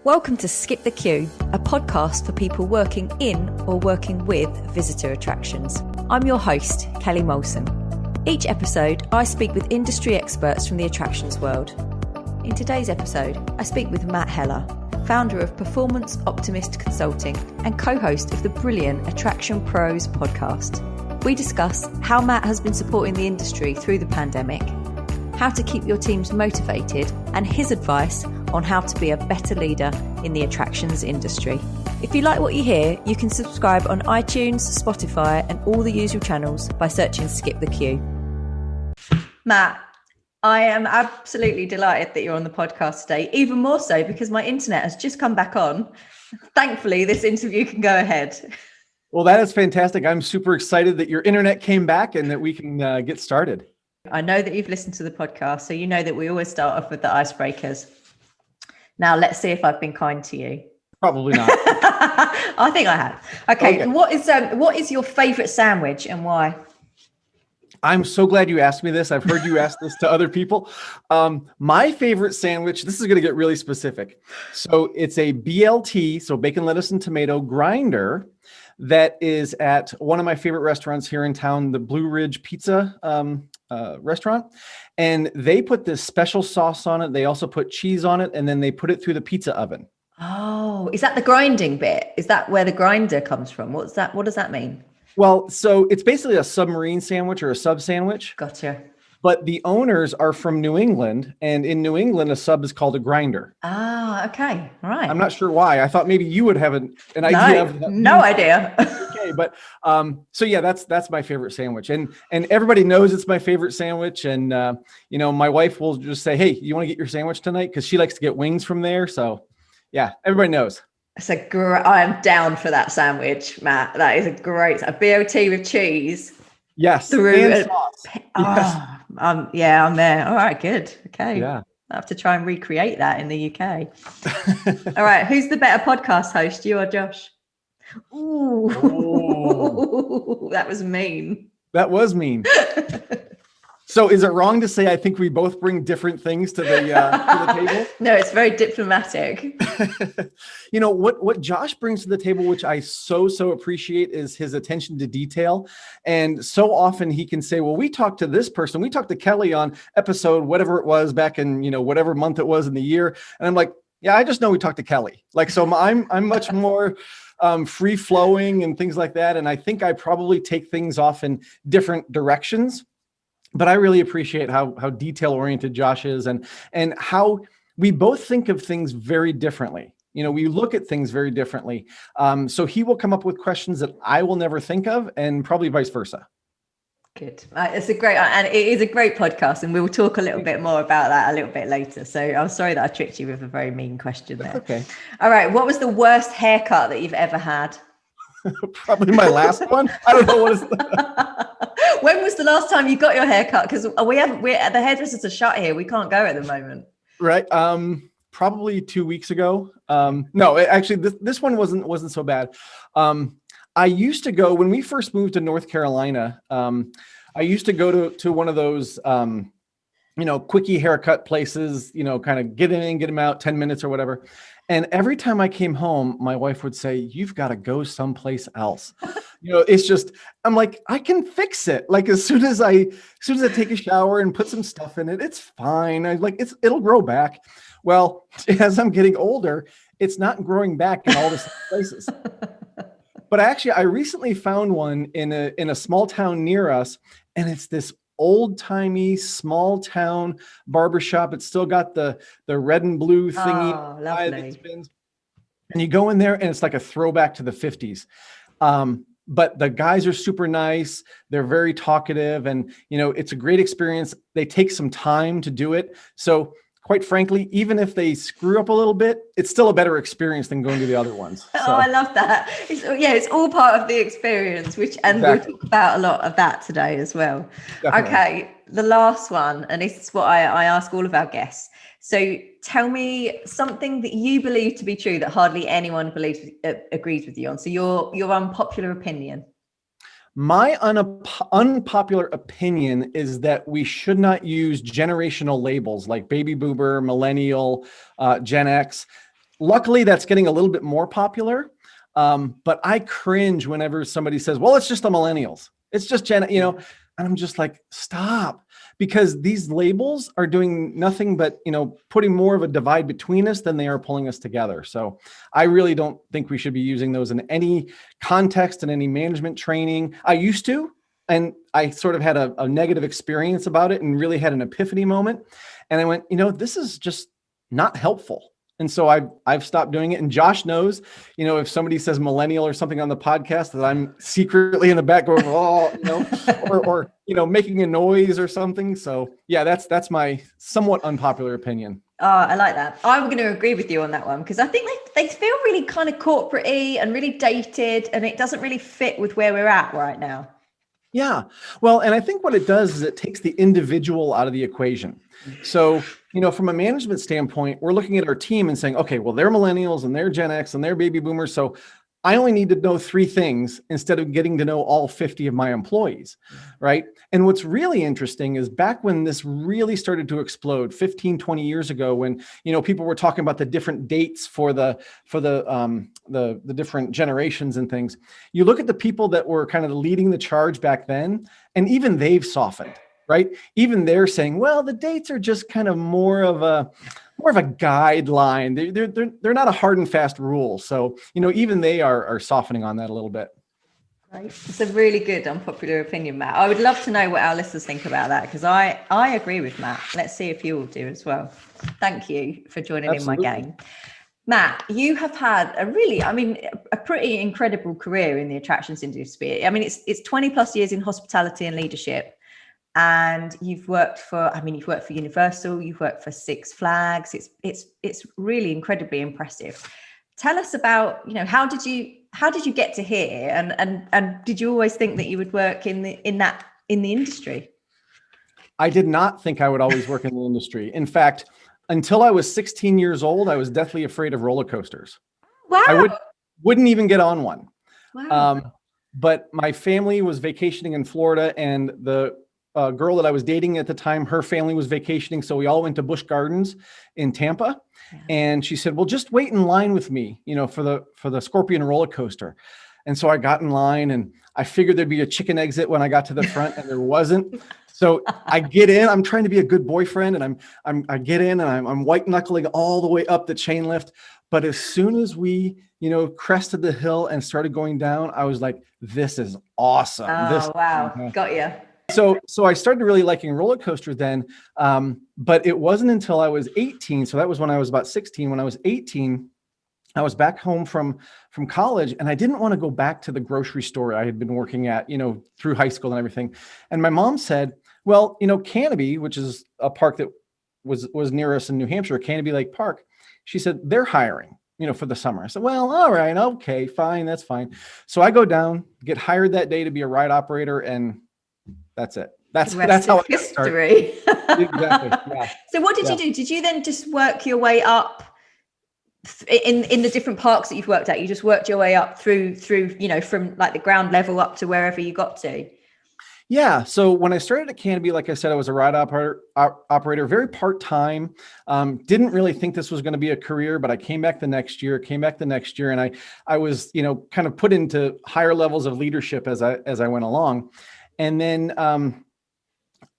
Welcome to Skip the Queue, a podcast for people working in or working with visitor attractions. I'm your host, Kelly Molson. Each episode, I speak with industry experts from the attractions world. In today's episode, I speak with Matt Heller, founder of Performance Optimist Consulting and co-host of the brilliant AttractionPros podcast. We discuss how Matt has been supporting the industry through the pandemic, how to keep your teams motivated, and his advice on how to be a better leader in the attractions industry. If you like what you hear, you can subscribe on iTunes, Spotify, and all the usual channels by searching Skip the Queue. Matt, I am absolutely delighted that you're on the podcast today, even more so because my internet has just come back on. Thankfully, this interview can go ahead. Well, that is fantastic. I'm super excited that your internet came back and that we can get started. I know that you've listened to the podcast, so you know that we always start off with the icebreakers. Now, let's see if I've been kind to you. Probably not. I think I have. Okay. What is your favorite sandwich and why? I'm so glad you asked me this. I've heard you ask this to other people. My favorite sandwich, this is going to get really specific. So it's a BLT, so bacon, lettuce, and tomato grinder that is at one of my favorite restaurants here in town, the Blue Ridge Pizza restaurant. And they put this special sauce on it. They also put cheese on it, and then they put it through the pizza oven. Oh, is that the grinding bit? Is that where the grinder comes from? What's that? What does that mean? Well, so it's basically a submarine sandwich or a sub sandwich. Gotcha. But the owners are from New England, and in New England, a sub is called a grinder. Ah, okay. All right. I'm not sure why. I thought maybe you would have an idea of that. No idea. Okay, but so yeah, that's my favorite sandwich, and everybody knows it's my favorite sandwich. And my wife will just say, "Hey, you want to get your sandwich tonight?" Because she likes to get wings from there. So yeah, everybody knows. I am down for that sandwich, Matt. That is a BLT with cheese. Yes. Through and sauce. Yes. I'm there. All right, good. Okay. Yeah. I have to try and recreate that in the UK. All right. Who's the better podcast host, you or Josh? Ooh. Oh. That was mean. That was mean. So is it wrong to say I think we both bring different things to the table? No, it's very diplomatic. What Josh brings to the table, which I so appreciate, is his attention to detail. And so often he can say, well, we talked to this person. We talked to Kelly on episode, whatever it was back in, whatever month it was in the year. And I'm like, yeah, I just know we talked to Kelly. So I'm much more free flowing and things like that. And I think I probably take things off in different directions. But I really appreciate how detail-oriented Josh is and how we both think of things very differently. We look at things very differently. So he will come up with questions that I will never think of, and probably vice versa. Good. It is a great podcast, and we will talk a little bit more about that a little bit later. So I'm sorry that I tricked you with a very mean question there. Okay. All right. What was the worst haircut that you've ever had? Probably my last one. I don't know what is. When was the last time you got your hair cut? Because we're the hairdressers are shut here. We can't go at the moment. Right. Probably 2 weeks ago. No, actually, this one wasn't so bad. I used to go when we first moved to North Carolina. I used to go to one of those, quickie haircut places. Kind of get in, get them out, 10 minutes or whatever. And every time I came home, my wife would say, "You've got to go someplace else." It's just, I'm like, I can fix it. Like as soon as I take a shower and put some stuff in it, it's fine. It'll grow back. Well, as I'm getting older, it's not growing back in all the same places. But I recently found one in a small town near us, and it's this old-timey small town barbershop. It's still got the red and blue thingy that spins. And you go in there and it's like a throwback to the 50s. But the guys are super nice. They're very talkative, and it's a great experience. They take some time to do it. So quite frankly, even if they screw up a little bit, it's still a better experience than going to the other ones. So. Oh, I love that. It's all part of the experience, exactly. We'll talk about a lot of that today as well. Definitely. Okay, the last one, and this is what I ask all of our guests. So tell me something that you believe to be true that hardly anyone agrees with you on. So your unpopular opinion. My unpopular opinion is that we should not use generational labels like baby boomer, millennial, Gen X. Luckily, that's getting a little bit more popular. But I cringe whenever somebody says, well, it's just the millennials. It's just Gen, and I'm just like, stop, because these labels are doing nothing but, putting more of a divide between us than they are pulling us together. So I really don't think we should be using those in any context, in any management training. I used to, and I sort of had a negative experience about it and really had an epiphany moment. And I went, this is just not helpful. And so I've stopped doing it. And Josh knows, if somebody says millennial or something on the podcast, that I'm secretly in the back going, oh, or making a noise or something. So yeah, that's my somewhat unpopular opinion. Oh, I like that. I'm going to agree with you on that one, because I think they feel really kind of corporate-y and really dated, and it doesn't really fit with where we're at right now. Yeah. Well, and I think what it does is it takes the individual out of the equation. So, from a management standpoint, we're looking at our team and saying, okay, well, they're millennials and they're Gen X and they're baby boomers. So I only need to know 3 things instead of getting to know all 50 of my employees, right? And what's really interesting is back when this really started to explode 15, 20 years ago, when, people were talking about the different dates for the different generations and things. You look at the people that were kind of leading the charge back then, and even they've softened, right? Even they're saying, well, the dates are just kind of more of a guideline. They're not a hard and fast rule. So, even they are softening on that a little bit. Right. It's a really good unpopular opinion, Matt. I would love to know what our listeners think about that, because I agree with Matt. Let's see if you all do as well. Thank you for joining Absolutely. in my game. Matt, you have had a pretty incredible career in the attractions industry. I mean, it's 20 plus years in hospitality and leadership. And you've worked for Universal, you've worked for Six Flags. It's really incredibly impressive. Tell us about, how did you get to here, and did you always think that you would work in the industry? I did not think I would always work in the industry. In fact, until I was 16 years old, I was deathly afraid of roller coasters. Wow. I wouldn't even get on one. Wow. But my family was vacationing in Florida, and the girl that I was dating at the time, her family was vacationing. So we all went to Busch Gardens in Tampa. Yeah. And she said, well, just wait in line with me, for the Scorpion roller coaster. And so I got in line, and I figured there'd be a chicken exit when I got to the front, and there wasn't. So I get in, I'm trying to be a good boyfriend, and I get in, and I'm white knuckling all the way up the chain lift. But as soon as we, crested the hill and started going down, I was like, this is awesome. Oh, wow. Got you. So I started really liking roller coasters then, but it wasn't until I was 18. So that was when I was about 16. When I was 18, I was back home from college, and I didn't want to go back to the grocery store I had been working at, through high school and everything. And my mom said, well, Canopy, which is a park that was near us in New Hampshire, Canopy Lake Park. She said, they're hiring, for the summer. I said, well, all right, okay, fine. That's fine. So I go down, get hired that day to be a ride operator, and that's it. That's how it history. Exactly. Yeah. So what did you do? Did you then just work your way up in the different parks that you've worked at? You just worked your way up through, from like the ground level up to wherever you got to? Yeah. So when I started at Canopy, like I said, I was a ride operator, very part-time. Didn't really think this was going to be a career, but I came back the next year, and I was, kind of put into higher levels of leadership as I went along. And then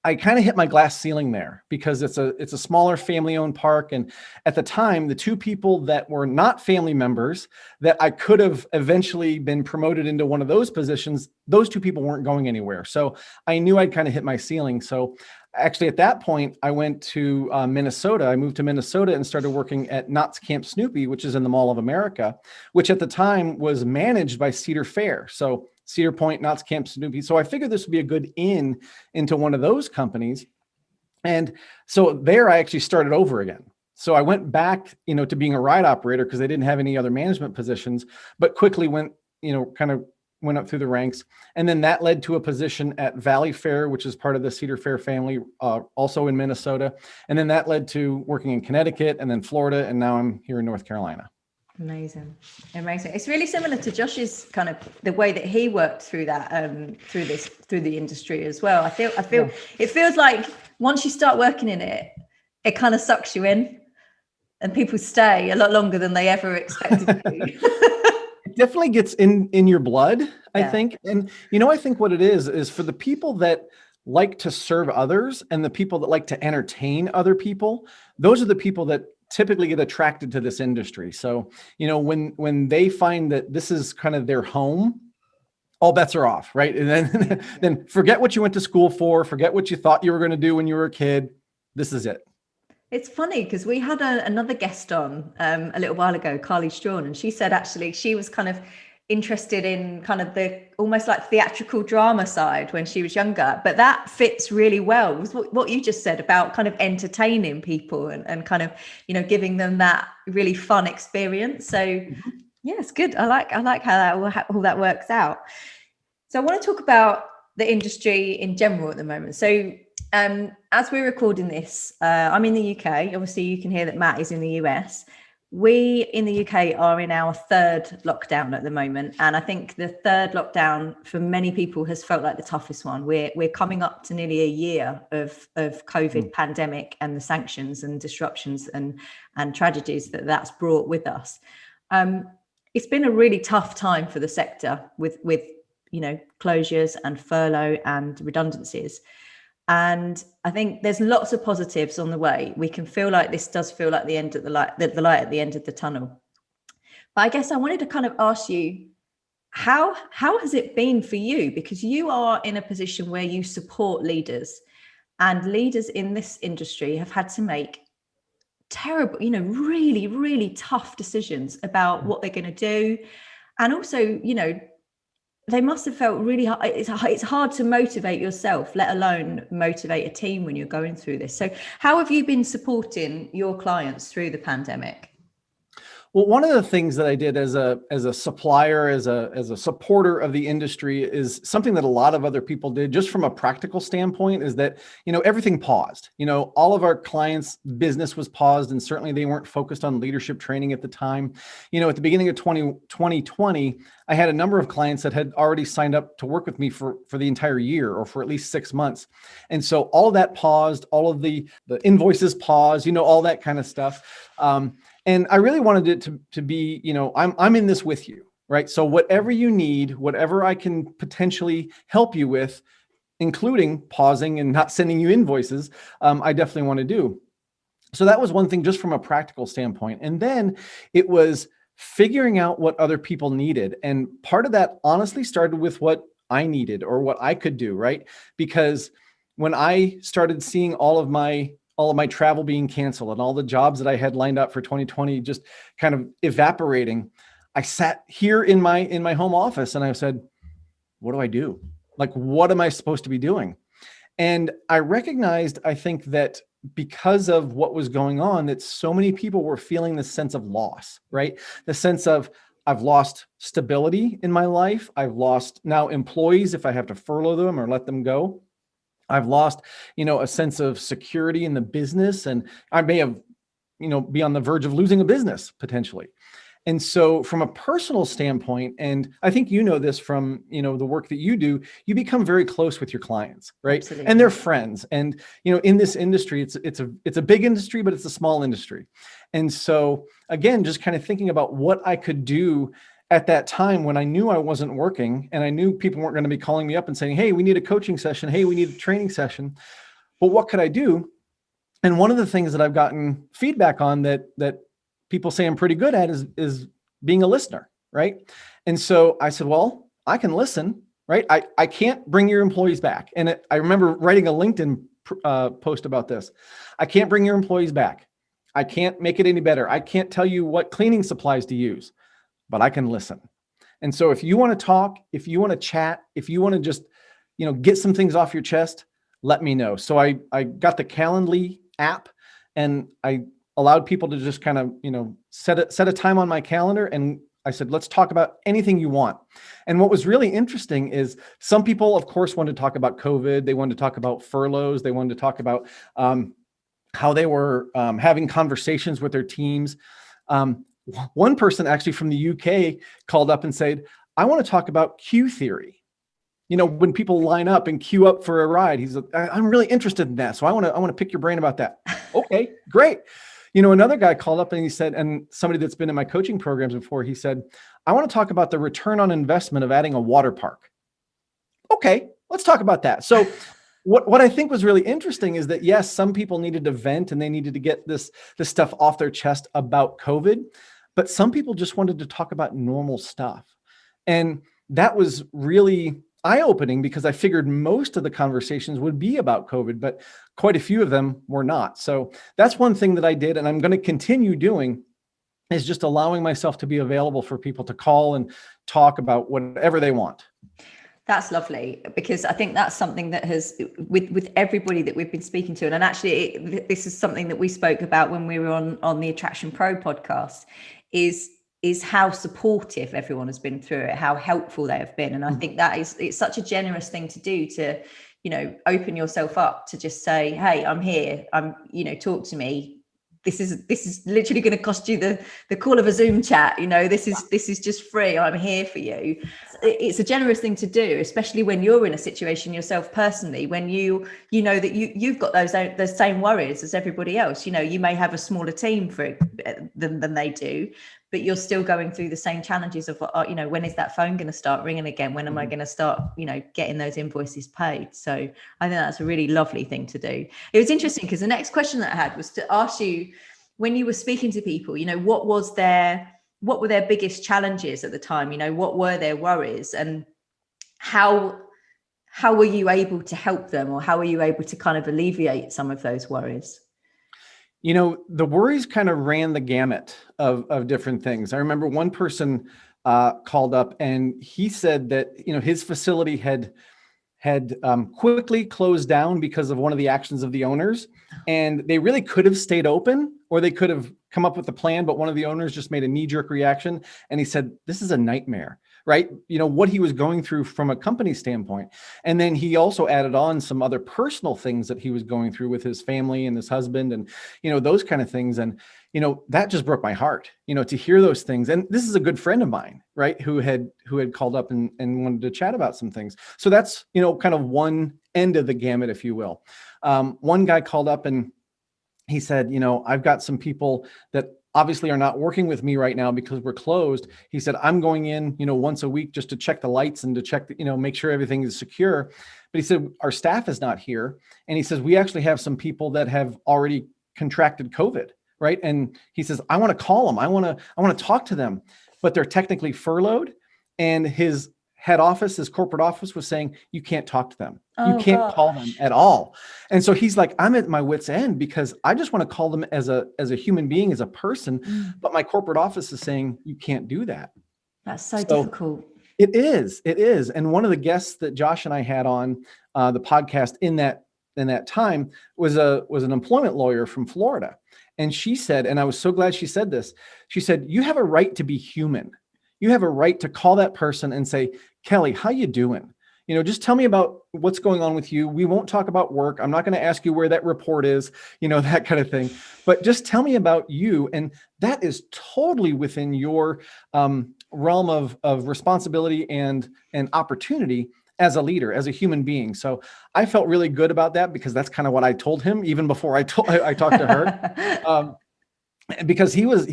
I kind of hit my glass ceiling there, because it's a smaller family-owned park. And at the time, the 2 people that were not family members that I could have eventually been promoted into one of those positions, those 2 people weren't going anywhere. So I knew I'd kind of hit my ceiling. So actually at that point, I went to Minnesota. I moved to Minnesota and started working at Knott's Camp Snoopy, which is in the Mall of America, which at the time was managed by Cedar Fair. So Cedar Point, Knott's Camp Snoopy. So I figured this would be a good into one of those companies. And so there I actually started over again. So I went back, to being a ride operator, because they didn't have any other management positions, but quickly went, kind of went up through the ranks. And then that led to a position at Valley Fair, which is part of the Cedar Fair family, also in Minnesota. And then that led to working in Connecticut, and then Florida. And now I'm here in North Carolina. Amazing. It's really similar to Josh's kind of the way that he worked through that, through the industry as well. I feel It feels like once you start working in it, it kind of sucks you in. and people stay a lot longer than they ever expected to. It definitely gets in your blood, I Yeah. think. And, you know, I think what it is for the people that like to serve others and the people that like to entertain other people, those are the people that typically get attracted to this industry. So, you know, when they find that this is kind of their home, all bets are off, right? And then, then forget what you went to school for, forget what you thought you were going to do when you were a kid. This is it. It's funny because we had another guest on a little while ago, Carly Strawn, and she said actually she was kind of interested in kind of the almost like theatrical drama side when she was younger, but that fits really well with what you just said about kind of entertaining people and kind of, you know, giving them that really fun experience. So yeah, it's good. I like how that all that works out. So I want to talk about the industry in general at the moment. So as we're recording this, I'm in the UK. Obviously, you can hear that Matt is in the US. We in the UK are in our third lockdown at the moment. And I think the third lockdown for many people has felt like the toughest one. We're coming up to nearly a year of COVID pandemic and the sanctions and disruptions and tragedies that's brought with us. It's been a really tough time for the sector with you know, closures and furlough and redundancies. And I think there's lots of positives on the way. We can feel like this does feel like the end of the light at the end of the tunnel. But I guess I wanted to kind of ask you, how has it been for you? Because you are in a position where you support leaders, and leaders in this industry have had to make terrible, you know, really, really tough decisions about what they're going to do. And also, you know, they must have felt really hard. It's hard to motivate yourself, let alone motivate a team when you're going through this. So how have you been supporting your clients through the pandemic? Well, one of the things that I did as a supplier, as a supporter of the industry is something that a lot of other people did just from a practical standpoint, is that, you know, everything paused. You know, all of our clients' business was paused, and certainly they weren't focused on leadership training at the time. You know, at the beginning of 2020, I had a number of clients that had already signed up to work with me for the entire year or for at least 6 months. And so all of that paused, all of the invoices paused, you know, all that kind of stuff. And I really wanted it to be, you know, I'm in this with you, right? So whatever you need, whatever I can potentially help you with, including pausing and not sending you invoices, I definitely want to do. So that was one thing just from a practical standpoint. And then it was figuring out what other people needed. And part of that honestly started with what I needed or what I could do, right? Because when I started seeing all of my travel being canceled and all the jobs that I had lined up for 2020 just kind of evaporating, I sat here in my home office and I said, what do I do? Like, what am I supposed to be doing? And I recognized, I think, that because of what was going on, that so many people were feeling this sense of loss, right? The sense of, I've lost stability in my life. I've lost now employees if I have to furlough them or let them go. I've lost, you know, a sense of security in the business, and I may have, you know, be on the verge of losing a business potentially. And so from a personal standpoint, and I think you know this from, you know, the work that you do, you become very close with your clients, right? Absolutely. And they're friends. And, you know, in this industry, it's a big industry, but it's a small industry. And so again, just kind of thinking about what I could do at that time when I knew I wasn't working and I knew people weren't going to be calling me up and saying, hey, we need a coaching session. Hey, we need a training session. But what could I do? And one of the things that I've gotten feedback on that people say I'm pretty good at is being a listener, right? And so I said, well, I can listen, right? I can't bring your employees back. And I remember writing a LinkedIn post about this. I can't bring your employees back. I can't make it any better. I can't tell you what cleaning supplies to use, but I can listen. And so if you want to talk, if you want to chat, if you want to just, you know, get some things off your chest, let me know. So I got the Calendly app and I allowed people to just kind of, you know, set a time on my calendar. And I said, let's talk about anything you want. And what was really interesting is some people, of course, wanted to talk about COVID. They wanted to talk about furloughs. They wanted to talk about how they were having conversations with their teams. One person actually from the UK called up and said, I want to talk about queue theory. You know, when people line up and queue up for a ride, he's like, I'm really interested in that. So I want to pick your brain about that. Okay, great. Another guy called up and he said, and somebody that's been in my coaching programs before, he said, I want to talk about the return on investment of adding a water park. Okay, let's talk about that. So what I think was really interesting is that, yes, some people needed to vent and they needed to get this stuff off their chest about COVID, but some people just wanted to talk about normal stuff. And that was really eye-opening because I figured most of the conversations would be about COVID, but quite a few of them were not. So that's one thing that I did, and I'm going to continue doing, is just allowing myself to be available for people to call and talk about whatever they want. That's lovely, because I think that's something that has, with everybody that we've been speaking to, and actually this is something that we spoke about when we were on the Attraction Pro podcast, is how supportive everyone has been through it, how helpful they have been. And I think that it's such a generous thing to do, to, open yourself up, to just say, hey, I'm here, talk to me. This is literally going to cost you the call of a Zoom chat. This is just free. I'm here for you. It's a generous thing to do, especially when you're in a situation yourself personally, when you know that you've got those same worries as everybody else. You may have a smaller team than they do, but you're still going through the same challenges of, when is that phone going to start ringing again? When am I going to start, getting those invoices paid? So I think that's a really lovely thing to do. It was interesting because the next question that I had was to ask you, when you were speaking to people, what were their biggest challenges at the time? What were their worries, and how were you able to help them, or how were you able to kind of alleviate some of those worries? The worries kind of ran the gamut of different things. I remember one person called up and he said that, his facility had quickly closed down because of one of the actions of the owners, and they really could have stayed open, or they could have come up with a plan, but one of the owners just made a knee-jerk reaction. And he said, this is a nightmare, right? What he was going through from a company standpoint. And then he also added on some other personal things that he was going through with his family and his husband and, those kind of things. And, that just broke my heart, to hear those things. And this is a good friend of mine, right, who had called up and wanted to chat about some things. So that's, kind of one end of the gamut, if you will. One guy called up and he said, I've got some people that obviously are not working with me right now because we're closed. He said, I'm going in, once a week just to check the lights and to check, make sure everything is secure. But he said, our staff is not here. And he says, we actually have some people that have already contracted COVID, right? And he says, I want to call them. I want to talk to them, but they're technically furloughed. And his head office, his corporate office, was saying, you can't talk to them. You can't call them at all. And so he's like, I'm at my wit's end because I just want to call them as a human being, as a person. But my corporate office is saying, you can't do that. That's so difficult. It is. And one of the guests that Josh and I had on the podcast in that time was an employment lawyer from Florida. And she said, and I was so glad she said this, she said, you have a right to be human. You have a right to call that person and say, Kelly, how you doing? Just tell me about what's going on with you. We won't talk about work. I'm not going to ask you where that report is, that kind of thing. But just tell me about you. And that is totally within your realm of responsibility and opportunity as a leader, as a human being. So I felt really good about that because that's kind of what I told him even before I talked to her, because he was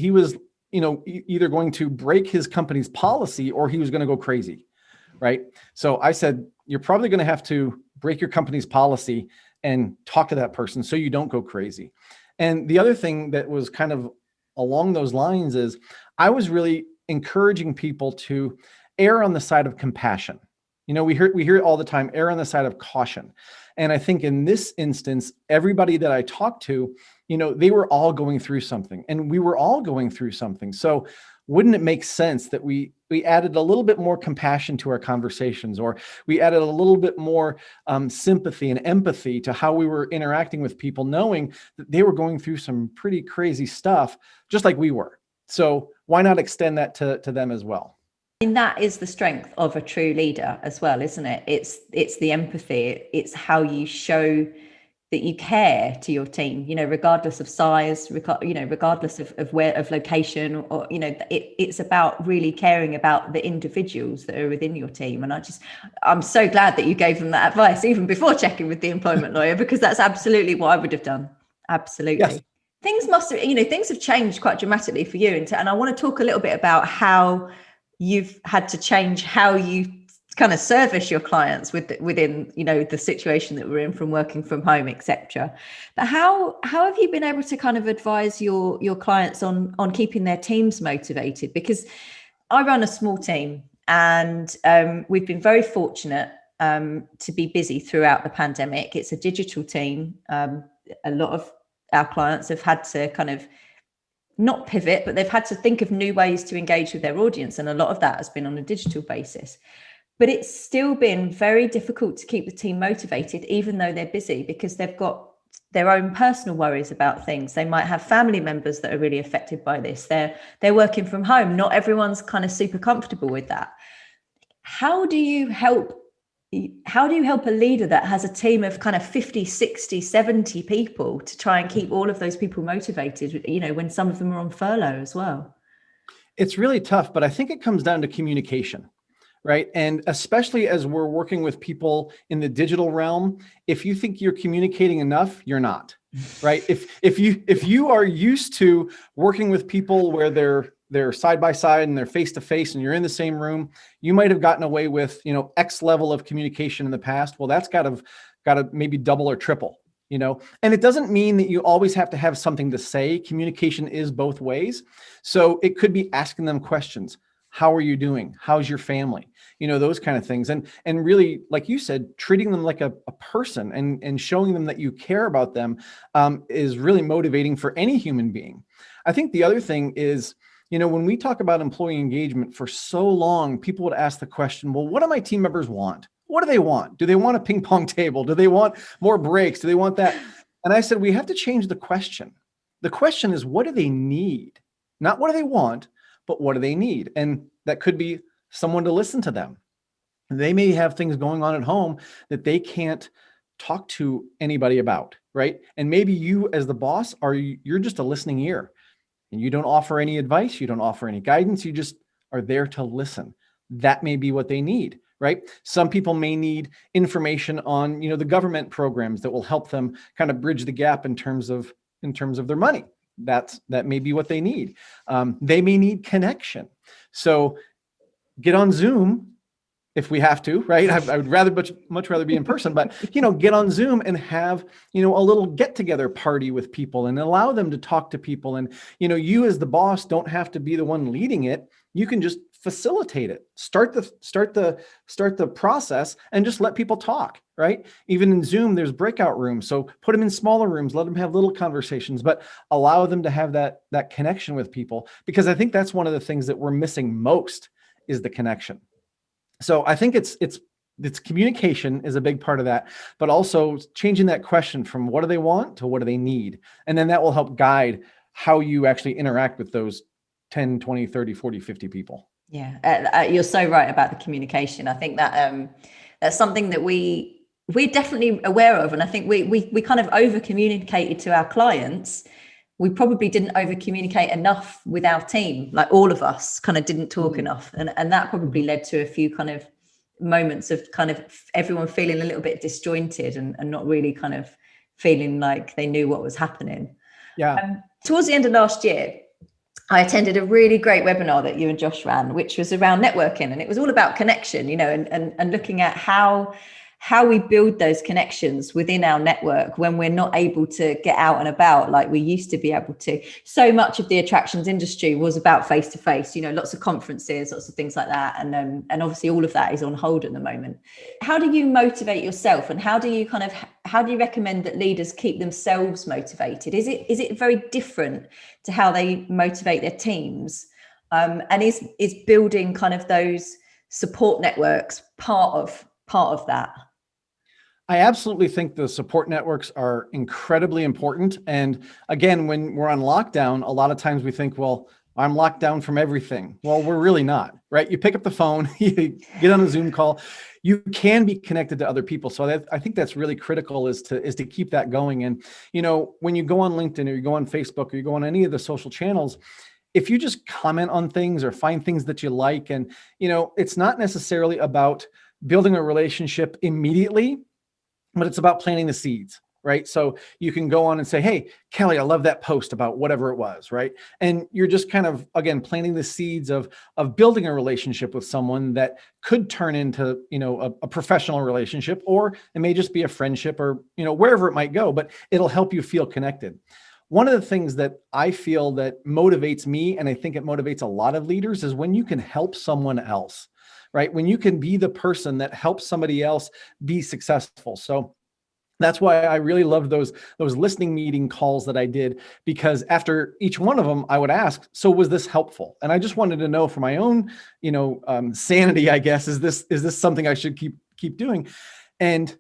either going to break his company's policy or he was going to go crazy. Right. So I said, you're probably going to have to break your company's policy and talk to that person so you don't go crazy. And the other thing that was kind of along those lines is I was really encouraging people to err on the side of compassion. We hear it all the time, err on the side of caution. And I think in this instance, everybody that I talked to, they were all going through something and we were all going through something. So wouldn't it make sense that we added a little bit more compassion to our conversations, or we added a little bit more sympathy and empathy to how we were interacting with people, knowing that they were going through some pretty crazy stuff, just like we were. So why not extend that to them as well? And that is the strength of a true leader as well, isn't it? It's the empathy. It's how you show that you care to your team, regardless of size, regardless of where, of location, or, it's about really caring about the individuals that are within your team. And I'm so glad that you gave them that advice, even before checking with the employment lawyer, because that's absolutely what I would have done. Absolutely. Yes. things things have changed quite dramatically for you. And I want to talk a little bit about how you've had to change how you kind of service your clients within the situation that we're in, from working from home, etc. But how have you been able to kind of advise your clients on keeping their teams motivated? Because I run a small team, and we've been very fortunate to be busy throughout the pandemic. It's a digital team. A lot of our clients have had to kind of not pivot, but they've had to think of new ways to engage with their audience. And a lot of that has been on a digital basis. But it's still been very difficult to keep the team motivated, even though they're busy, because they've got their own personal worries about things. They might have family members that are really affected by this. They're working from home. Not everyone's kind of super comfortable with that. How do you help a leader that has a team of kind of 50, 60, 70 people to try and keep all of those people motivated, when some of them are on furlough as well? It's really tough, but I think it comes down to communication, right? And especially as we're working with people in the digital realm, if you think you're communicating enough, you're not, right? If you are used to working with people where they're side by side and they're face to face and you're in the same room, you might have gotten away with, X level of communication in the past. Well, that's got to maybe double or triple, and it doesn't mean that you always have to have something to say. Communication is both ways. So it could be asking them questions. How are you doing? How's your family? Those kind of things. And really, like you said, treating them like a person and showing them that you care about them is really motivating for any human being. I think the other thing is, when we talk about employee engagement, for so long, people would ask the question, well, what do my team members want? What do they want? Do they want a ping pong table? Do they want more breaks? Do they want that? And I said, we have to change the question. The question is, what do they need? Not what do they want, but what do they need? And that could be someone to listen to them. They may have things going on at home that they can't talk to anybody about, right? And maybe you as the boss you're just a listening ear. And you don't offer any advice, you don't offer any guidance, you just are there to listen. That may be what they need, right? Some people may need information on, the government programs that will help them kind of bridge the gap in terms of their money. That may be what they need. They may need connection. So get on Zoom if we have to, right? I would much rather be in person, but, get on Zoom and have, a little get together party with people and allow them to talk to people. And, you as the boss don't have to be the one leading it. You can just facilitate it, start the process and just let people talk, right? Even in Zoom, there's breakout rooms. So put them in smaller rooms, let them have little conversations, but allow them to have that connection with people, because I think that's one of the things that we're missing most is the connection. So I think it's communication is a big part of that, but also changing that question from what do they want to what do they need? And then that will help guide how you actually interact with those 10, 20, 30, 40, 50 people. Yeah, you're so right about the communication. I think that that's something that we're definitely aware of. And I think we kind of over communicated to our clients. We probably didn't over communicate enough with our team. Like all of us kind of didn't talk enough. And that probably led to a few kind of moments of kind of everyone feeling a little bit disjointed and not really kind of feeling like they knew what was happening. Yeah. Towards the end of last year, I attended a really great webinar that you and Josh ran, which was around networking. And it was all about connection, and looking at how we build those connections within our network when we're not able to get out and about like we used to be able to. So much of the attractions industry was about face-to-face, lots of conferences, lots of things like that. And obviously all of that is on hold at the moment. How do you motivate yourself, and how do you recommend that leaders keep themselves motivated? Is it very different to how they motivate their teams? And is building kind of those support networks part of that? I absolutely think the support networks are incredibly important. And again, when we're on lockdown, a lot of times we think, well, I'm locked down from everything. Well, we're really not, right? You pick up the phone, you get on a Zoom call, you can be connected to other people. So I think that's really critical is to keep that going. And, when you go on LinkedIn or you go on Facebook or you go on any of the social channels, if you just comment on things or find things that you like, and, it's not necessarily about building a relationship immediately, but it's about planting the seeds, right? So you can go on and say, hey, Kelly, I love that post about whatever it was, right? And you're just kind of, again, planting the seeds of building a relationship with someone that could turn into, a professional relationship, or it may just be a friendship, or, wherever it might go, but it'll help you feel connected. One of the things that I feel that motivates me, and I think it motivates a lot of leaders, is when you can help someone else, right? When you can be the person that helps somebody else be successful. So that's why I really loved those listening meeting calls that I did, because after each one of them, I would ask, so was this helpful? And I just wanted to know for my own, sanity, I guess, is this something I should keep doing? And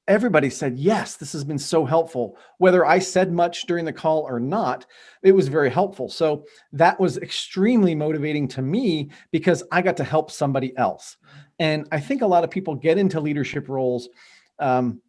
everybody said, yes, this has been so helpful. Whether I said much during the call or not, it was very helpful. So that was extremely motivating to me, because I got to help somebody else. And I think a lot of people get into leadership roles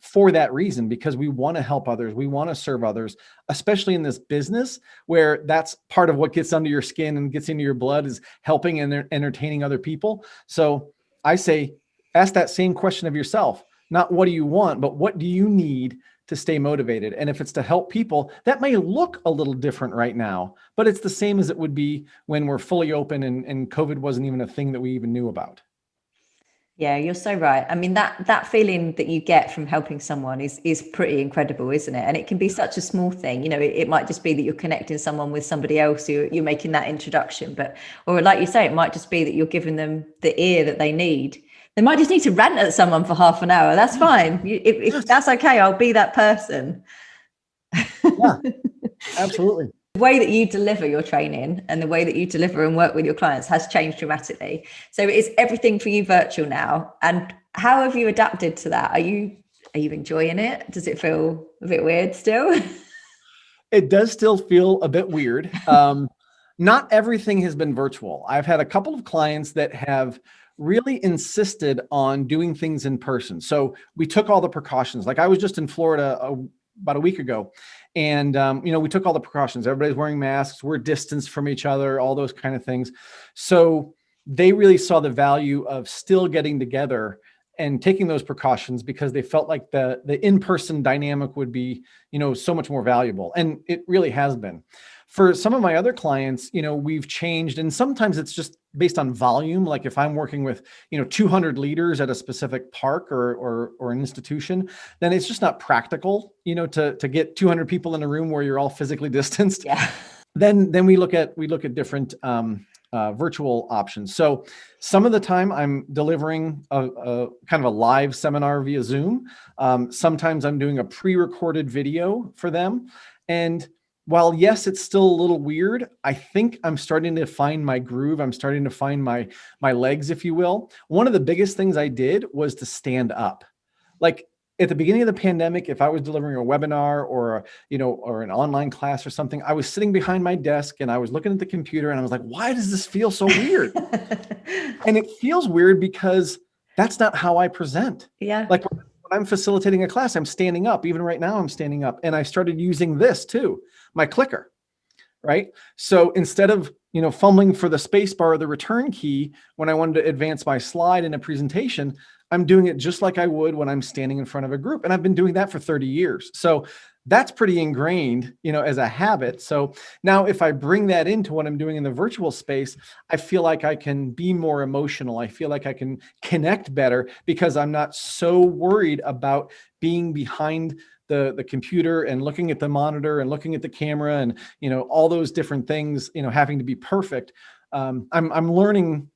for that reason, because we want to help others. We want to serve others, especially in this business where that's part of what gets under your skin and gets into your blood, is helping and entertaining other people. So I say, ask that same question of yourself. Not what do you want, but what do you need to stay motivated? And if it's to help people, that may look a little different right now, but it's the same as it would be when we're fully open and COVID wasn't even a thing that we even knew about. Yeah, you're so right. I mean, that feeling that you get from helping someone is pretty incredible, isn't it? And it can be such a small thing. It might just be that you're connecting someone with somebody else, you're making that introduction, or like you say, it might just be that you're giving them the ear that they need. They might just need to rant at someone for half an hour. That's fine. If that's okay, I'll be that person. Yeah, absolutely. The way that you deliver your training and the way that you deliver and work with your clients has changed dramatically. So is everything for you virtual now? And how have you adapted to that? Are you enjoying it? Does it feel a bit weird still? It does still feel a bit weird. Not everything has been virtual. I've had a couple of clients that have really insisted on doing things in person. So we took all the precautions. Like I was just in Florida about a week ago, and we took all the precautions. Everybody's wearing masks. We're distanced from each other, all those kind of things. So they really saw the value of still getting together and taking those precautions, because they felt like the in-person dynamic would be, so much more valuable. And it really has been. For some of my other clients, we've changed, and sometimes it's just based on volume. Like if I'm working with, 200 leaders at a specific park or an institution, then it's just not practical, to get 200 people in a room where you're all physically distanced. Yeah. Then we look at different virtual options. So some of the time I'm delivering a kind of a live seminar via Zoom. Sometimes I'm doing a pre-recorded video for them. And while yes, it's still a little weird, I think I'm starting to find my groove. I'm starting to find my legs, if you will. One of the biggest things I did was to stand up. Like at the beginning of the pandemic, if I was delivering a webinar or an online class or something, I was sitting behind my desk and I was looking at the computer and I was like, why does this feel so weird? And it feels weird because that's not how I present. Yeah. Like when I'm facilitating a class, I'm standing up. Even right now, I'm standing up. And I started using this too, my clicker, right? So instead of, fumbling for the space bar or the return key when I wanted to advance my slide in a presentation, I'm doing it just like I would when I'm standing in front of a group. And I've been doing that for 30 years. So that's pretty ingrained, as a habit. So now if I bring that into what I'm doing in the virtual space, I feel like I can be more emotional. I feel like I can connect better because I'm not so worried about being behind the computer and looking at the monitor and looking at the camera and, all those different things, having to be perfect. I'm learning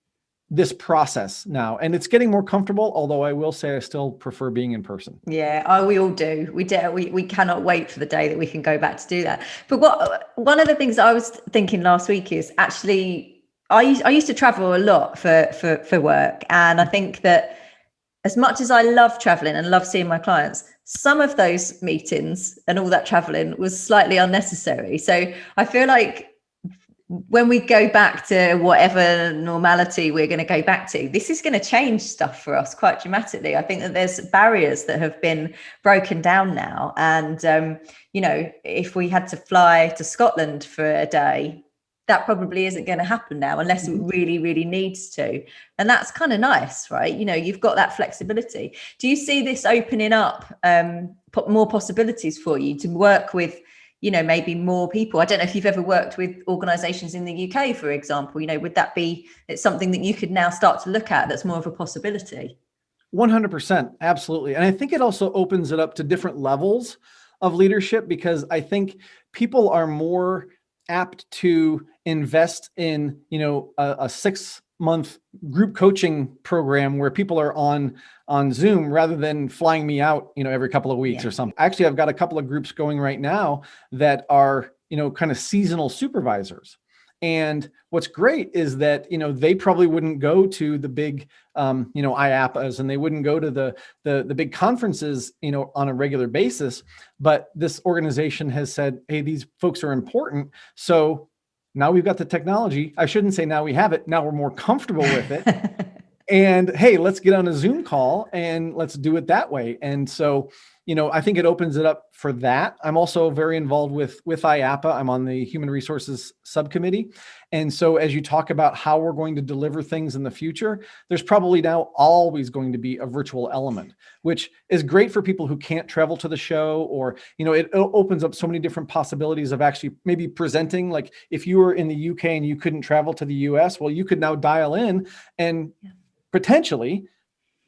this process now, and it's getting more comfortable, although I will say I still prefer being in person. Yeah, we all do. We cannot wait for the day that we can go back to do that. But one of the things I was thinking last week is actually I used to travel a lot for work, and I think that as much as I love traveling and love seeing my clients, some of those meetings and all that traveling was slightly unnecessary. So I feel like when we go back to whatever normality we're going to go back to, this is going to change stuff for us quite dramatically. I think that there's barriers that have been broken down now. And, if we had to fly to Scotland for a day, that probably isn't going to happen now unless it really, really needs to. And that's kind of nice, right? You know, you've got that flexibility. Do you see this opening up more possibilities for you to work with, you know, maybe more people? I don't know if you've ever worked with organizations in the UK, for example. You know, would that be, it's something that you could now start to look at that's more of a possibility? 100%. Absolutely. And I think it also opens it up to different levels of leadership, because I think people are more apt to invest in, you know, a 6-month group coaching program where people are on Zoom rather than flying me out, you know, every couple of weeks or something. Actually, I've got a couple of groups going right now that are, you know, kind of seasonal supervisors. And what's great is that, you know, they probably wouldn't go to the big, you know, IAPAs, and they wouldn't go to the big conferences, you know, on a regular basis. But this organization has said, hey, these folks are important. So now we've got the technology. I shouldn't say now we have it. Now we're more comfortable with it. And hey, let's get on a Zoom call and let's do it that way. And so, you know, I think it opens it up for that. I'm also very involved with IAPA. I'm on the Human Resources Subcommittee. And so as you talk about how we're going to deliver things in the future, there's probably now always going to be a virtual element, which is great for people who can't travel to the show, or, you know, it opens up so many different possibilities of actually maybe presenting. Like if you were in the UK and you couldn't travel to the US, well, you could now dial in and potentially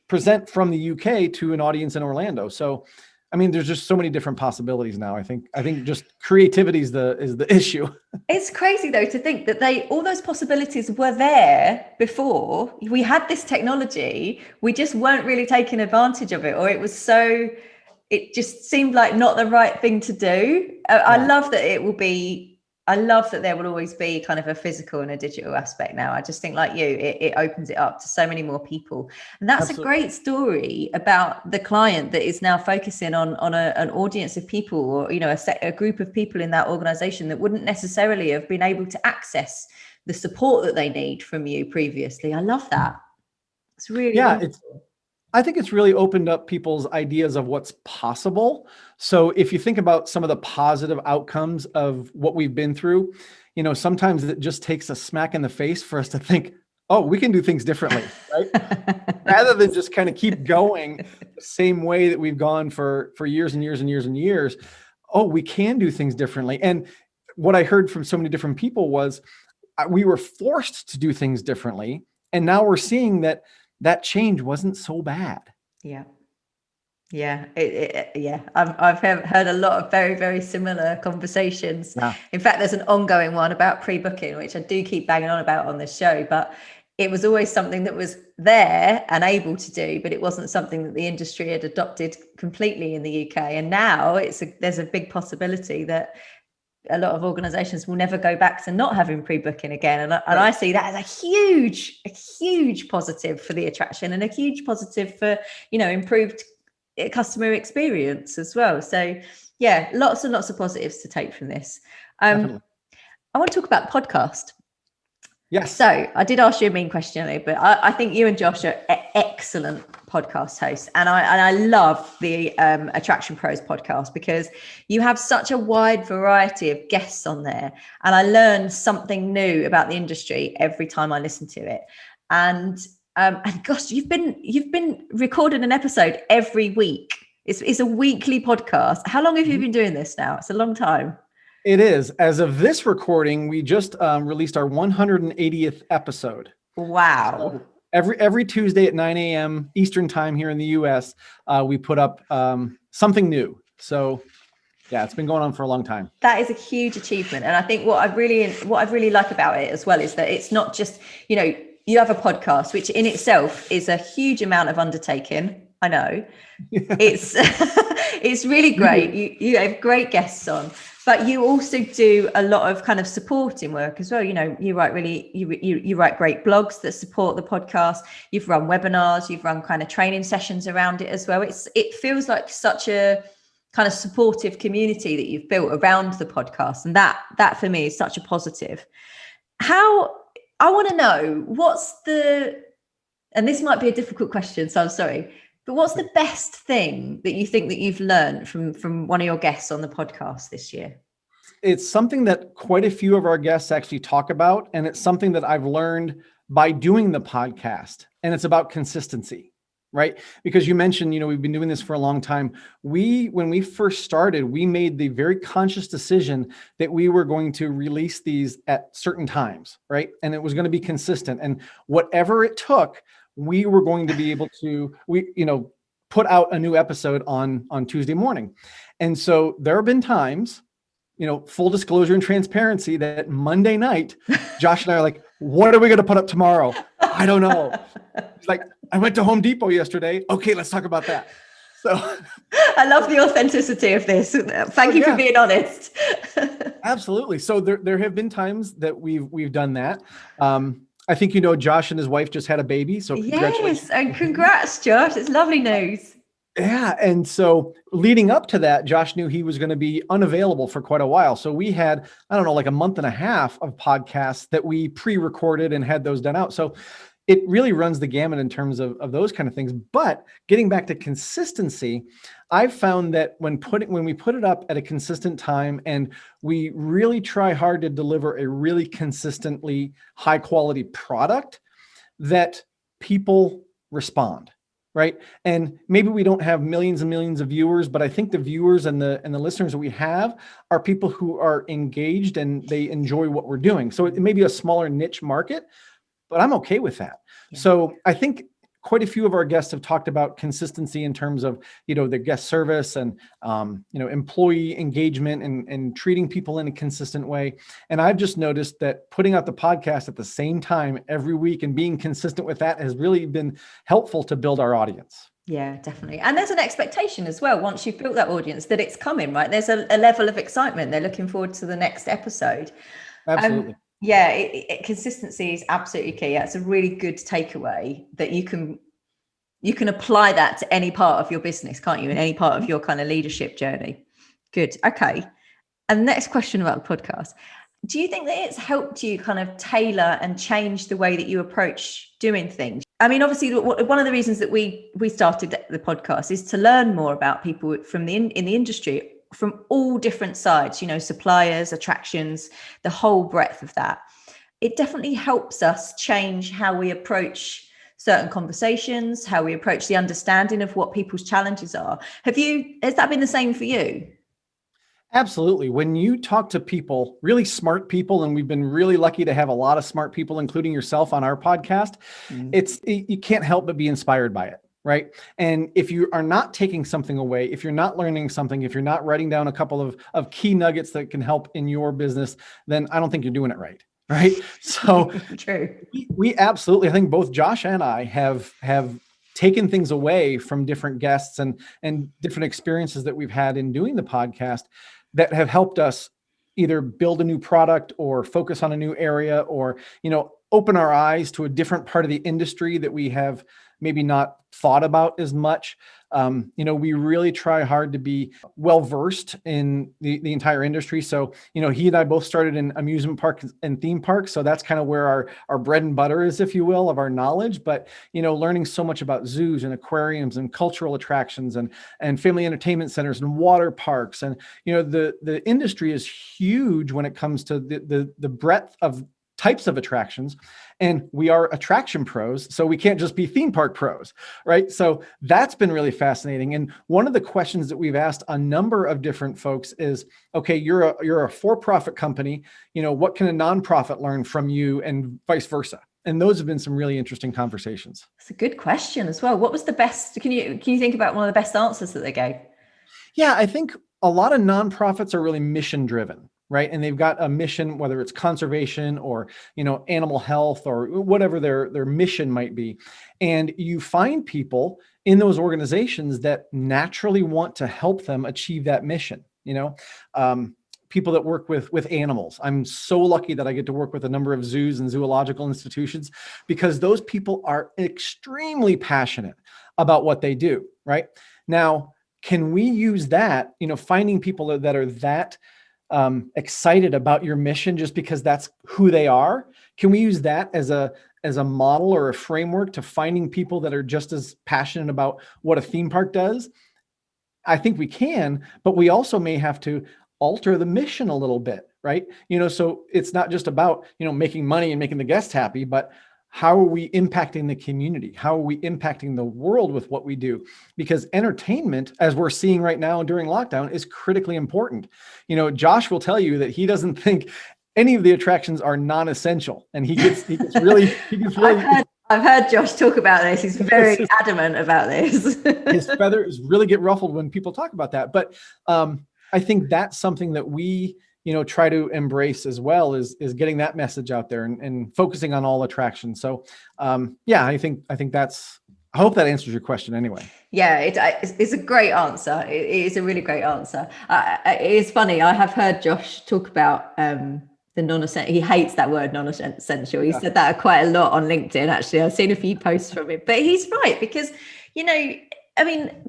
present from the UK to an audience in Orlando. So, I mean, there's just so many different possibilities now. I think just creativity is the issue. It's crazy though to think that all those possibilities were there before. We had this technology, we just weren't really taking advantage of it, or it just seemed like not the right thing to do. I love that I love that there will always be kind of a physical and a digital aspect now. I just think, like you, it opens it up to so many more people. And that's Absolutely. A great story about the client that is now focusing on an audience of people, or, you know, a group of people in that organization that wouldn't necessarily have been able to access the support that they need from you previously. I love that. It's really wonderful. I think it's really opened up people's ideas of what's possible. So if you think about some of the positive outcomes of what we've been through, you know, sometimes it just takes a smack in the face for us to think, oh, we can do things differently, right? Rather than just kind of keep going the same way that we've gone for years and years and years and years. Oh, we can do things differently. And what I heard from so many different people was we were forced to do things differently. And now we're seeing that change wasn't so bad. Yeah. I've heard a lot of very, very similar conversations. Yeah. In fact, there's an ongoing one about pre-booking, which I do keep banging on about on this show, but it was always something that was there and able to do, but it wasn't something that the industry had adopted completely in the UK. And now there's a big possibility that a lot of organizations will never go back to not having pre-booking again. And I see that as a huge positive for the attraction, and a huge positive for, you know, improved customer experience as well. So yeah, lots and lots of positives to take from this. I want to talk about the podcast. Yes. So I did ask you a mean question earlier, but I think you and Josh are excellent podcast hosts. And I love the AttractionPros podcast, because you have such a wide variety of guests on there. And I learn something new about the industry every time I listen to it. And gosh, you've been recording an episode every week. It's a weekly podcast. How long have you been doing this now? It's a long time. It is. As of this recording, we just released our 180th episode. Wow. So every Tuesday at 9 a.m. Eastern time here in the US, we put up something new. So yeah, it's been going on for a long time. That is a huge achievement. And I think what I really like about it as well is that it's not just, you know, you have a podcast, which in itself is a huge amount of undertaking. I know. Yeah. It's really great. You have great guests on, but you also do a lot of kind of supporting work as well. You know, you write great blogs that support the podcast. You've run webinars, you've run kind of training sessions around it as well. It feels like such a kind of supportive community that you've built around the podcast. And that for me is such a positive. I want to know and this might be a difficult question, so I'm sorry, but what's the best thing that you think that you've learned from one of your guests on the podcast this year? it's something that quite a few of our guests actually talk about. And it's something that I've learned by doing the podcast, and it's about consistency, right? Because you mentioned, we've been doing this for a long time. When we first started, we made the very conscious decision that we were going to release these at certain times, right? And it was going to be consistent, and whatever it took, we were going to be able to, put out a new episode on Tuesday morning. And so there have been times, full disclosure and transparency, that Monday night, Josh and I are like, what are we going to put up tomorrow? I don't know. It's like, I went to Home Depot yesterday. Okay, let's talk about that. So I love the authenticity of this. Thank you for being honest. Absolutely. So there have been times that we've done that. I think, Josh and his wife just had a baby. So yes, and congrats, Josh. It's lovely news. Yeah. And so leading up to that, Josh knew he was going to be unavailable for quite a while. So we had, I don't know, like a month and a half of podcasts that we pre-recorded and had those done out. So it really runs the gamut in terms of those kind of things. But getting back to consistency, I've found that when we put it up at a consistent time and we really try hard to deliver a really consistently high quality product, that people respond. Right. And maybe we don't have millions and millions of viewers, but I think the viewers and the listeners that we have are people who are engaged and they enjoy what we're doing. So it may be a smaller niche market, but I'm okay with that. Yeah. So I think quite a few of our guests have talked about consistency in terms of, their guest service and, employee engagement and treating people in a consistent way. And I've just noticed that putting out the podcast at the same time every week and being consistent with that has really been helpful to build our audience. Yeah, definitely. And there's an expectation as well, once you've built that audience, that it's coming, right? There's a level of excitement. They're looking forward to the next episode. Absolutely. Consistency is absolutely key. That's a really good takeaway, that you can apply that to any part of your business, can't you? In any part of your kind of leadership journey. Good. Okay. And the next question about the podcast. Do you think that it's helped you kind of tailor and change the way that you approach doing things? I mean, obviously, one of the reasons that we started the podcast is to learn more about people in the industry from all different sides, suppliers, attractions, the whole breadth of that. It definitely helps us change how we approach certain conversations, how we approach the understanding of what people's challenges are. Has that been the same for you? Absolutely. When you talk to people, really smart people, and we've been really lucky to have a lot of smart people, including yourself, on our podcast, you can't help but be inspired by it. Right. And if you are not taking something away, if you're not learning something, if you're not writing down a couple of key nuggets that can help in your business, then I don't think you're doing it right. Right. So true. We absolutely, I think both Josh and I have taken things away from different guests and different experiences that we've had in doing the podcast that have helped us either build a new product or focus on a new area or, open our eyes to a different part of the industry that we have maybe not thought about as much. We really try hard to be well-versed in the entire industry. So, he and I both started in amusement parks and theme parks. So that's kind of where our bread and butter is, if you will, of our knowledge. But, learning so much about zoos and aquariums and cultural attractions and family entertainment centers and water parks. And, the industry is huge when it comes to the breadth of types of attractions, and we are attraction pros, so we can't just be theme park pros, right? So that's been really fascinating. And one of the questions that we've asked a number of different folks is, okay, you're a for-profit company, what can a nonprofit learn from you, and vice versa? And those have been some really interesting conversations. It's a good question as well. What was the best? Can you think about one of the best answers that they gave? Yeah, I think a lot of nonprofits are really mission driven. Right. And they've got a mission, whether it's conservation or, animal health or whatever their mission might be. And you find people in those organizations that naturally want to help them achieve that mission. People that work with animals. I'm so lucky that I get to work with a number of zoos and zoological institutions because those people are extremely passionate about what they do. Right now, can we use that, finding people that are that excited about your mission just because that's who they are? Can we use that as a model or a framework to finding people that are just as passionate about what a theme park does? I think we can, but we also may have to alter the mission a little bit, right? So it's not just about, making money and making the guests happy, but how are we impacting the community? How are we impacting the world with what we do? Because entertainment, as we're seeing right now during lockdown, is critically important. Josh will tell you that he doesn't think any of the attractions are non-essential, and he gets really. I've heard Josh talk about this. He's very adamant about this. His feathers really get ruffled when people talk about that. But I think that's something that we, try to embrace as well, is getting that message out there and focusing on all attractions. So I think I hope that answers your question anyway. Yeah, it's a great answer. It is a really great answer. It's funny. I have heard Josh talk about the non-essential. He hates that word non-essential. He said that quite a lot on LinkedIn, actually. I've seen a few posts from him, but he's right, because,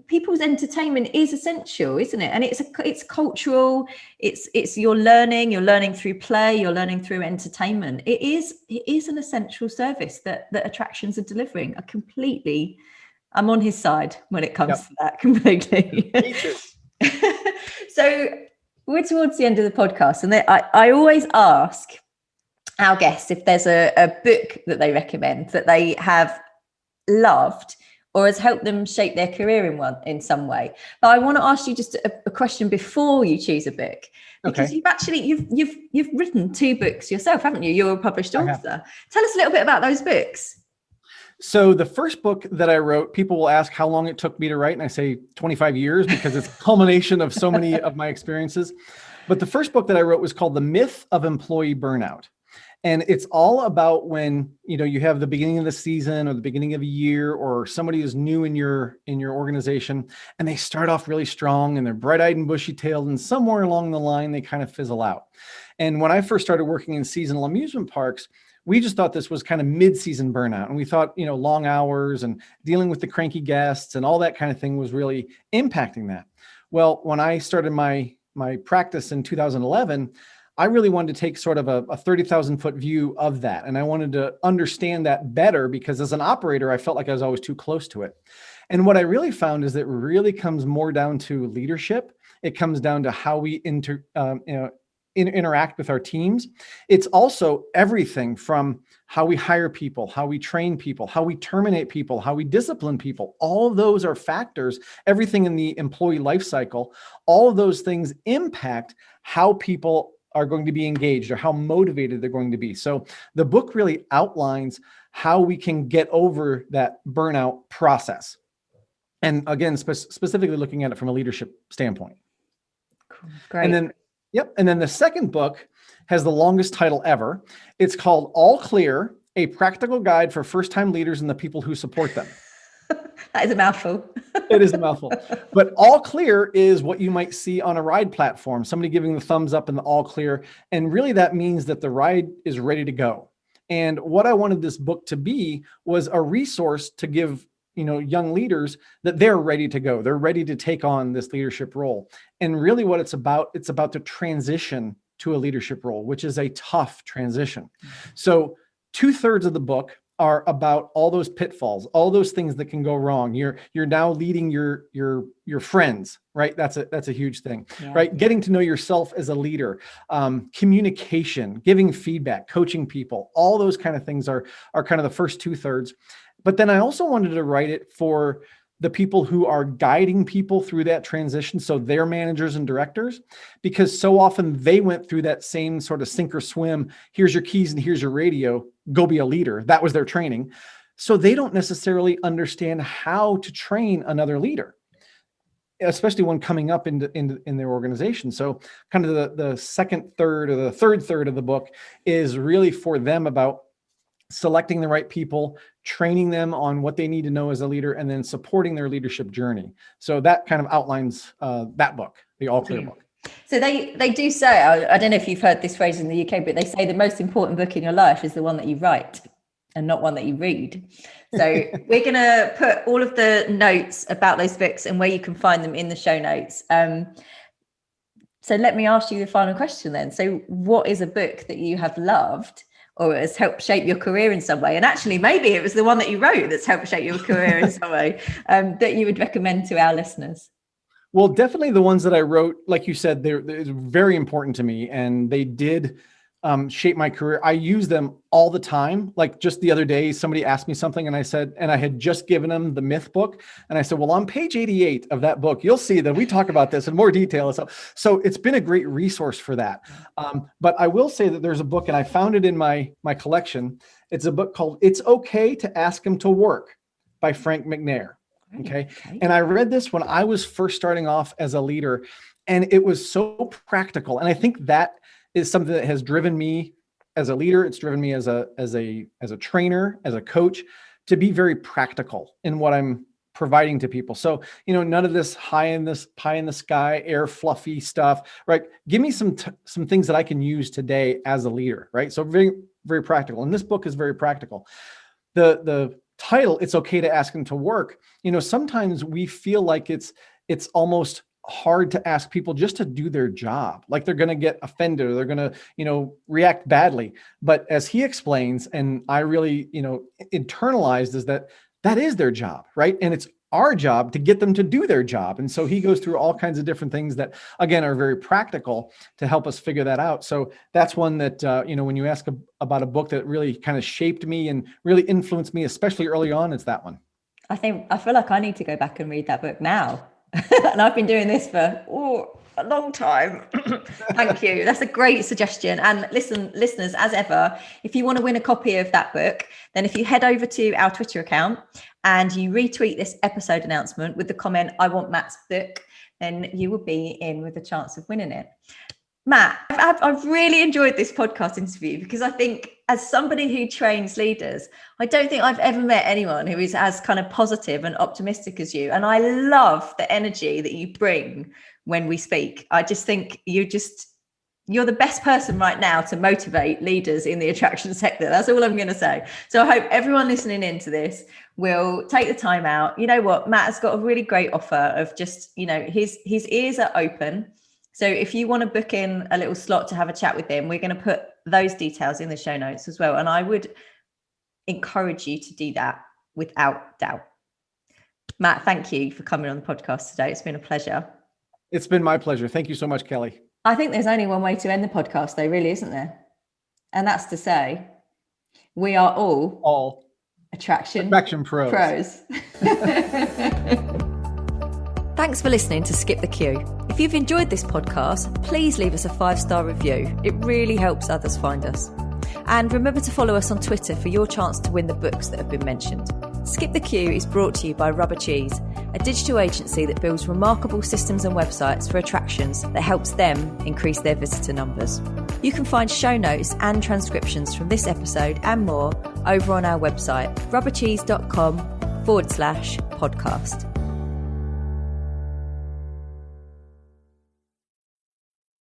people's entertainment is essential, isn't it? And it's cultural. It's you're learning through play, you're learning through entertainment. It is an essential service that attractions are delivering. I'm on his side when it comes to that completely. So we're towards the end of the podcast, and I always ask our guests if there's a book that they recommend that they have loved or has helped them shape their career in some way. But I want to ask you just a question before you choose a book, because you've written 2 books yourself, haven't you? You're a published author. Tell us a little bit about those books. So the first book that I wrote, people will ask how long it took me to write, and I say 25 years because it's a culmination of so many of my experiences. But the first book that I wrote was called The Myth of Employee Burnout. And it's all about when, you have the beginning of the season or the beginning of a year, or somebody is new in your organization, and they start off really strong and they're bright-eyed and bushy-tailed, and somewhere along the line, they kind of fizzle out. And when I first started working in seasonal amusement parks, we just thought this was kind of mid-season burnout. And we thought, long hours and dealing with the cranky guests and all that kind of thing was really impacting that. Well, when I started my practice in 2011, I really wanted to take sort of a 30,000 foot view of that. And I wanted to understand that better, because as an operator, I felt like I was always too close to it. And what I really found is that it really comes more down to leadership. It comes down to how we interact with our teams. It's also everything from how we hire people, how we train people, how we terminate people, how we discipline people. All of those are factors. Everything in the employee life cycle, all of those things impact how people are going to be engaged or how motivated they're going to be. So the book really outlines how we can get over that burnout process. And again, specifically looking at it from a leadership standpoint. Cool. Great. And then the second book has the longest title ever. It's called All Clear, A Practical Guide for First-Time Leaders and the People Who Support Them. That is a mouthful. It is a mouthful. But all clear is what you might see on a ride platform, somebody giving the thumbs up in the all clear. And really that means that the ride is ready to go. And what I wanted this book to be was a resource to give, young leaders that they're ready to go. They're ready to take on this leadership role. And really what it's about the transition to a leadership role, which is a tough transition. So 2/3 of the book are about all those pitfalls, all those things that can go wrong. You're now leading your friends, right? That's a huge thing, right? Getting to know yourself as a leader, communication, giving feedback, coaching people, all those kind of things are kind of the first 2/3. But then I also wanted to write it for the people who are guiding people through that transition. So they're managers and directors, because so often they went through that same sort of sink or swim. Here's your keys and here's your radio, go be a leader. That was their training. So they don't necessarily understand how to train another leader, especially when coming up in their organization. So kind of the second third or the third of the book is really for them about selecting the right people, training them on what they need to know as a leader, and then supporting their leadership journey. So that kind of outlines that book, the All Clear book. So they do say, I don't know if you've heard this phrase in the UK, but they say the most important book in your life is the one that you write and not one that you read. So we're going to put all of the notes about those books and where you can find them in the show notes. So let me ask you the final question then. So what is a book that you have loved or has helped shape your career in some way? And actually, maybe it was the one that you wrote that's helped shape your career in some way, that you would recommend to our listeners. Well, definitely the ones that I wrote, like you said, they're very important to me, and they did shape my career. I use them all the time. Like just the other day, somebody asked me something and I said, and I had just given them the myth book. And I said, well, on page 88 of that book, you'll see that we talk about this in more detail. So it's been a great resource for that. But I will say that there's a book, and I found it in my collection. It's a book called It's Okay to Ask Him to Work by Frank McNair. Okay. And I read this when I was first starting off as a leader, and it was so practical. And I think that is something that has driven me as a leader. It's driven me as a trainer, as a coach, to be very practical in what I'm providing to people. So, none of this pie in the sky, air fluffy stuff, right? Give me some things that I can use today as a leader, right? So very, very practical. And this book is very practical. The title, It's Okay to Ask Him to Work. Sometimes we feel like it's almost hard to ask people just to do their job. Like they're going to get offended, or they're going to, react badly. But as he explains, and I really, internalized, is that is their job, right? And it's our job to get them to do their job. And so he goes through all kinds of different things that, again, are very practical to help us figure that out. So that's one that, when you ask about a book that really kind of shaped me and really influenced me, especially early on, it's that one. I feel like I need to go back and read that book now. And I've been doing this for a long time. Thank you. That's a great suggestion. And listeners, as ever, if you want to win a copy of that book, then if you head over to our Twitter account and you retweet this episode announcement with the comment, I want Matt's book, then you will be in with a chance of winning it. Matt, I've really enjoyed this podcast interview, because I think, as somebody who trains leaders, I don't think I've ever met anyone who is as kind of positive and optimistic as you. And I love the energy that you bring when we speak. I just think you're the best person right now to motivate leaders in the attraction sector. That's all I'm going to say. So I hope everyone listening into this will take the time out. You know what? Matt has got a really great offer of just, his ears are open. So if you want to book in a little slot to have a chat with him, we're going to put those details in the show notes as well. And I would encourage you to do that without doubt. Matt, thank you for coming on the podcast today. It's been a pleasure. It's been my pleasure. Thank you so much, Kelly. I think there's only one way to end the podcast, though, really, isn't there? And that's to say, we are all AttractionPros. Thanks for listening to Skip the Queue. If you've enjoyed this podcast, please leave us a 5-star review. It really helps others find us. And remember to follow us on Twitter for your chance to win the books that have been mentioned. Skip the Queue is brought to you by Rubber Cheese, a digital agency that builds remarkable systems and websites for attractions that helps them increase their visitor numbers. You can find show notes and transcriptions from this episode and more over on our website, rubbercheese.com/podcast.